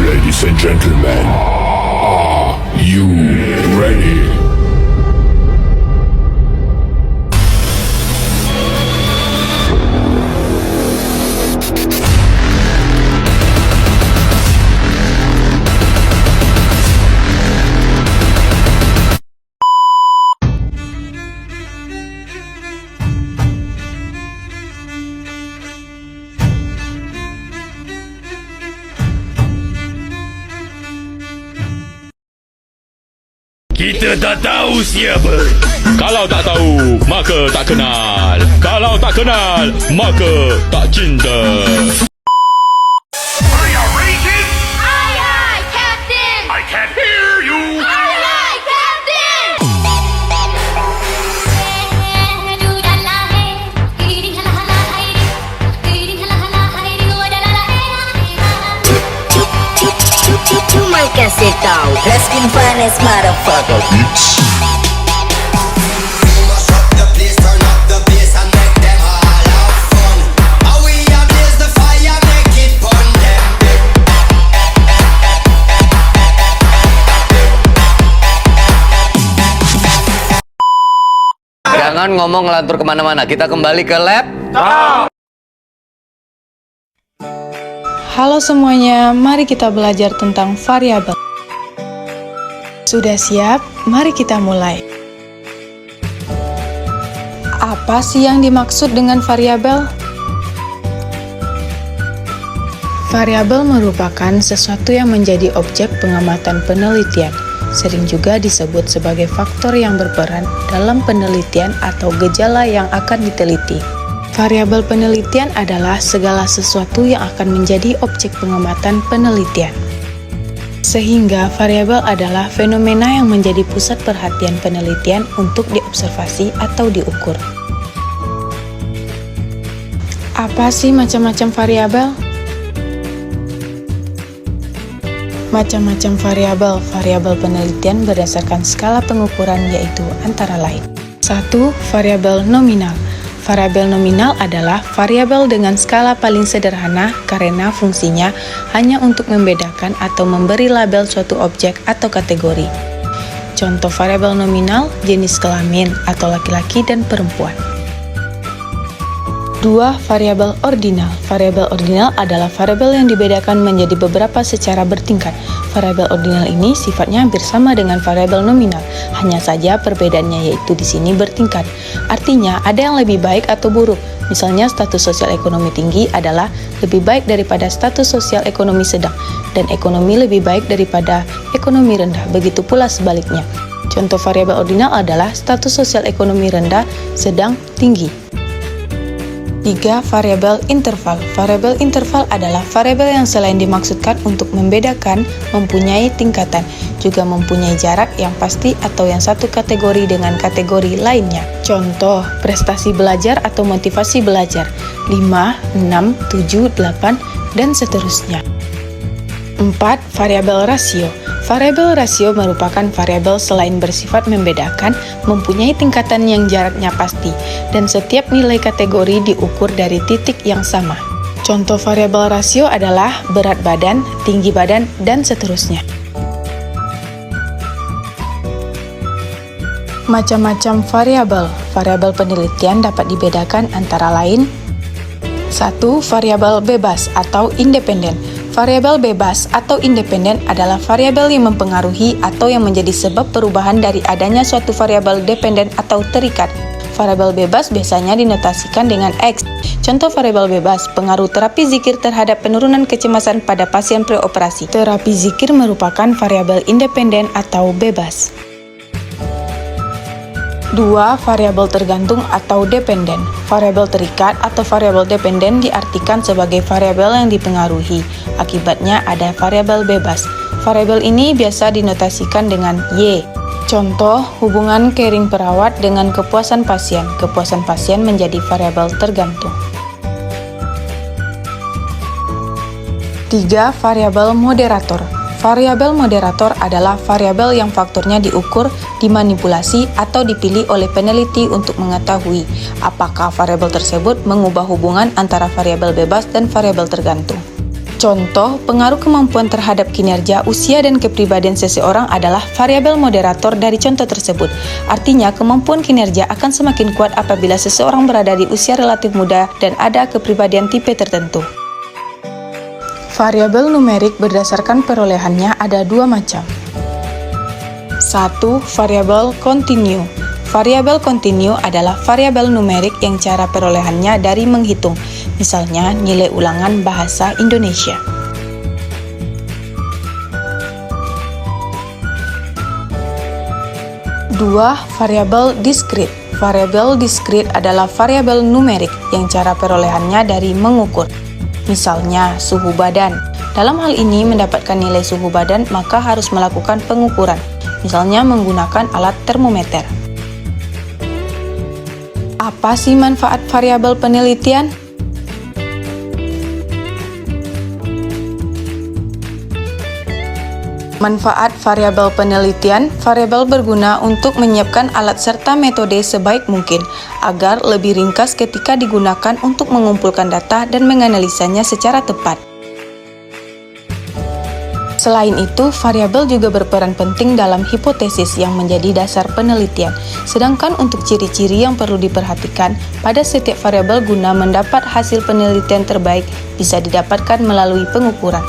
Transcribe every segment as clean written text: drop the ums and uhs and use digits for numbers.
Ladies and gentlemen, are you ready? Kita tak tahu siapa. Kalau tak tahu, maka tak kenal. Kalau tak kenal, maka tak cinta. Are you raging? Aye, aye, Captain! I can't hear you. Aye, aye, Captain! Cuma kasih tahu, let's get finest motherfucker. Jangan ngomong ngelantur kemana-mana. Kita kembali ke lab. Halo semuanya, mari kita belajar tentang variabel. Sudah siap? Mari kita mulai. Apa sih yang dimaksud dengan variabel? Variabel merupakan sesuatu yang menjadi objek pengamatan penelitian. Sering juga disebut sebagai faktor yang berperan dalam penelitian atau gejala yang akan diteliti. Variabel penelitian adalah segala sesuatu yang akan menjadi objek pengamatan penelitian. Sehingga variabel adalah fenomena yang menjadi pusat perhatian penelitian untuk diobservasi atau diukur. Apa sih macam-macam variabel? Macam-macam variabel penelitian berdasarkan skala pengukuran yaitu antara lain. 1. Variabel nominal. Variabel nominal adalah variabel dengan skala paling sederhana karena fungsinya hanya untuk membedakan atau memberi label suatu objek atau kategori. Contoh variabel nominal, jenis kelamin atau laki-laki dan perempuan. 2. Variabel ordinal. Variabel ordinal adalah variabel yang dibedakan menjadi beberapa secara bertingkat. Variabel ordinal ini sifatnya hampir sama dengan variabel nominal, hanya saja perbedaannya yaitu di sini bertingkat. Artinya, ada yang lebih baik atau buruk. Misalnya, status sosial ekonomi tinggi adalah lebih baik daripada status sosial ekonomi sedang, dan ekonomi lebih baik daripada ekonomi rendah. Begitu pula sebaliknya. Contoh variabel ordinal adalah status sosial ekonomi rendah, sedang, tinggi. 3. Variabel interval. Variabel interval adalah variabel yang selain dimaksudkan untuk membedakan, mempunyai tingkatan, juga mempunyai jarak yang pasti atau yang satu kategori dengan kategori lainnya. Contoh, prestasi belajar atau motivasi belajar, 5, 6, 7, 8, dan seterusnya. 4. Variabel rasio. Variabel rasio merupakan variabel selain bersifat membedakan, mempunyai tingkatan yang jaraknya pasti, dan setiap nilai kategori diukur dari titik yang sama. Contoh variabel rasio adalah berat badan, tinggi badan, dan seterusnya. Macam-macam variabel. Variabel penelitian dapat dibedakan antara lain: 1. Variabel bebas atau independen. Variabel bebas atau independen adalah variabel yang mempengaruhi atau yang menjadi sebab perubahan dari adanya suatu variabel dependen atau terikat. Variabel bebas biasanya dinotasikan dengan X. Contoh variabel bebas, pengaruh terapi zikir terhadap penurunan kecemasan pada pasien preoperasi. Terapi zikir merupakan variabel independen atau bebas. 2. Variabel tergantung atau dependen. Variabel terikat atau variabel dependen diartikan sebagai variabel yang dipengaruhi. Akibatnya ada variabel bebas. Variabel ini biasa dinotasikan dengan Y. Contoh, hubungan caring perawat dengan kepuasan pasien. Kepuasan pasien menjadi variabel tergantung. 3. Variabel moderator. Variabel moderator adalah variabel yang faktornya diukur, dimanipulasi, atau dipilih oleh peneliti untuk mengetahui apakah variabel tersebut mengubah hubungan antara variabel bebas dan variabel tergantung. Contoh, pengaruh kemampuan terhadap kinerja, usia, dan kepribadian seseorang adalah variabel moderator dari contoh tersebut. Artinya, kemampuan kinerja akan semakin kuat apabila seseorang berada di usia relatif muda dan ada kepribadian tipe tertentu. Variabel numerik berdasarkan perolehannya ada dua macam. 1. Variabel kontinu. Variabel kontinu adalah variabel numerik yang cara perolehannya dari menghitung, misalnya nilai ulangan bahasa Indonesia. 2. Variabel diskrit. Variabel diskrit adalah variabel numerik yang cara perolehannya dari mengukur, misalnya suhu badan. Dalam hal ini, mendapatkan nilai suhu badan maka harus melakukan pengukuran, misalnya menggunakan alat termometer. Apa sih manfaat variabel penelitian? Manfaat variabel penelitian, variabel berguna untuk menyiapkan alat serta metode sebaik mungkin agar lebih ringkas ketika digunakan untuk mengumpulkan data dan menganalisanya secara tepat. Selain itu, variabel juga berperan penting dalam hipotesis yang menjadi dasar penelitian. Sedangkan untuk ciri-ciri yang perlu diperhatikan pada setiap variabel guna mendapat hasil penelitian terbaik bisa didapatkan melalui pengukuran.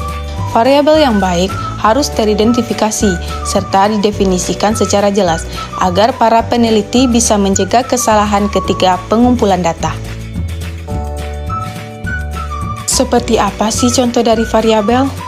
Variabel yang baik harus teridentifikasi serta didefinisikan secara jelas agar para peneliti bisa mencegah kesalahan ketika pengumpulan data. Seperti apa sih contoh dari variabel?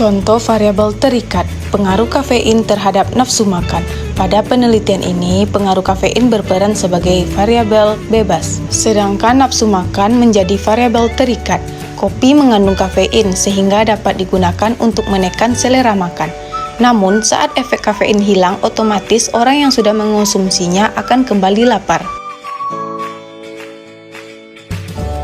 Contoh variabel terikat, pengaruh kafein terhadap nafsu makan. Pada penelitian ini, pengaruh kafein berperan sebagai variabel bebas, sedangkan nafsu makan menjadi variabel terikat. Kopi mengandung kafein sehingga dapat digunakan untuk menekan selera makan. Namun, saat efek kafein hilang, otomatis orang yang sudah mengonsumsinya akan kembali lapar.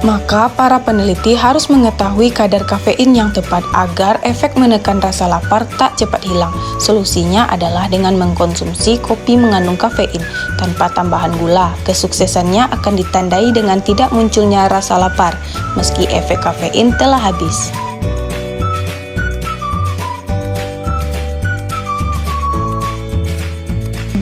Maka, para peneliti harus mengetahui kadar kafein yang tepat agar efek menekan rasa lapar tak cepat hilang. Solusinya adalah dengan mengkonsumsi kopi mengandung kafein tanpa tambahan gula. Kesuksesannya akan ditandai dengan tidak munculnya rasa lapar, meski efek kafein telah habis.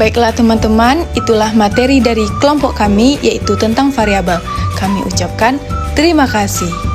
Baiklah teman-teman, itulah materi dari kelompok kami, yaitu tentang variabel. Kami ucapkan terima kasih.